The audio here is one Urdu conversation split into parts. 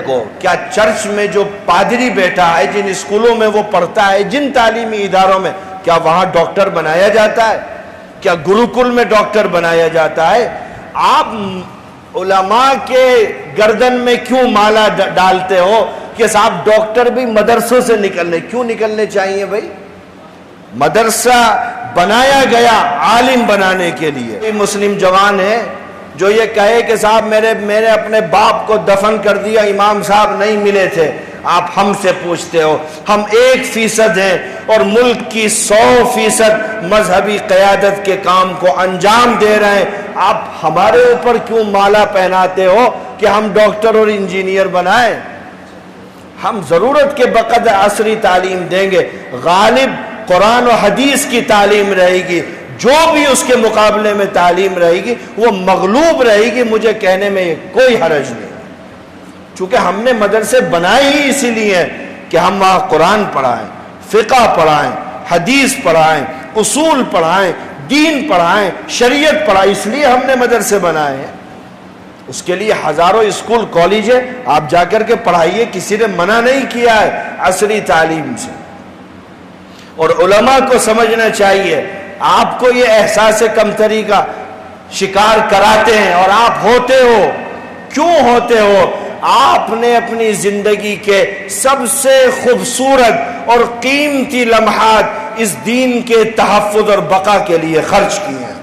کو کیا چرچ میں جو پادری بیٹھا ہے، جن اسکولوں میں وہ پڑھتا ہے، جن تعلیمی اداروں میں، کیا وہاں ڈاکٹر بنایا جاتا ہے؟ کیا گروکل میں ڈاکٹر بنایا جاتا ہے؟ آپ علماء کے گردن میں کیوں مالا ڈالتے ہو کہ صاحب ڈاکٹر بھی مدرسوں سے کیوں نکلنے چاہیے بھائی؟ مدرسہ بنایا گیا عالم بنانے کے لیے۔ مسلم جوان ہے جو یہ کہے کہ صاحب میں نے اپنے باپ کو دفن کر دیا، امام صاحب نہیں ملے تھے، آپ ہم سے پوچھتے ہو، ہم 1% ہیں اور ملک کی 100% مذہبی قیادت کے کام کو انجام دے رہے ہیں، آپ ہمارے اوپر کیوں مالا پہناتے ہو کہ ہم ڈاکٹر اور انجینئر بنائیں؟ ہم ضرورت کے بقدر عصری تعلیم دیں گے، غالب قرآن و حدیث کی تعلیم رہے گی، جو بھی اس کے مقابلے میں تعلیم رہے گی وہ مغلوب رہے گی، مجھے کہنے میں کوئی حرج نہیں، چونکہ ہم نے مدرسے بنائے ہی اسی لیے کہ ہم وہاں قرآن پڑھائیں، فقہ پڑھائیں، حدیث پڑھائیں، اصول پڑھائیں، دین پڑھائیں، شریعت پڑھائیں، اس لیے ہم نے مدرسے بنائے ہیں۔ اس کے لیے ہزاروں اسکول کالج ہے، آپ جا کر کے پڑھائیے، کسی نے منع نہیں کیا ہے عصری تعلیم سے۔ اور علماء کو سمجھنا چاہیے، آپ کو یہ احساس کمتری کا شکار کراتے ہیں اور آپ ہوتے ہو، کیوں ہوتے ہو؟ آپ نے اپنی زندگی کے سب سے خوبصورت اور قیمتی لمحات اس دین کے تحفظ اور بقا کے لیے خرچ کیے ہیں۔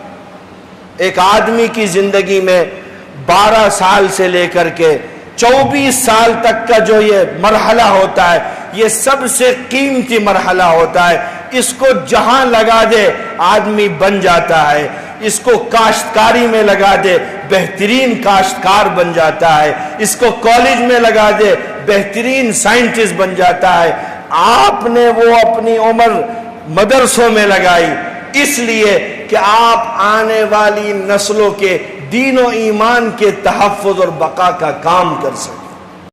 ایک آدمی کی زندگی میں 12 سال سے لے کر کے 24 سال تک کا جو یہ مرحلہ ہوتا ہے، یہ سب سے قیمتی مرحلہ ہوتا ہے، اس کو جہاں لگا دے آدمی بن جاتا ہے، اس کو کاشتکاری میں لگا دے بہترین کاشتکار بن جاتا ہے، اس کو کالج میں لگا دے بہترین سائنٹسٹ بن جاتا ہے۔ آپ نے وہ اپنی عمر مدرسوں میں لگائی اس لیے کہ آپ آنے والی نسلوں کے دین و ایمان کے تحفظ اور بقا کا کام کر سکیں۔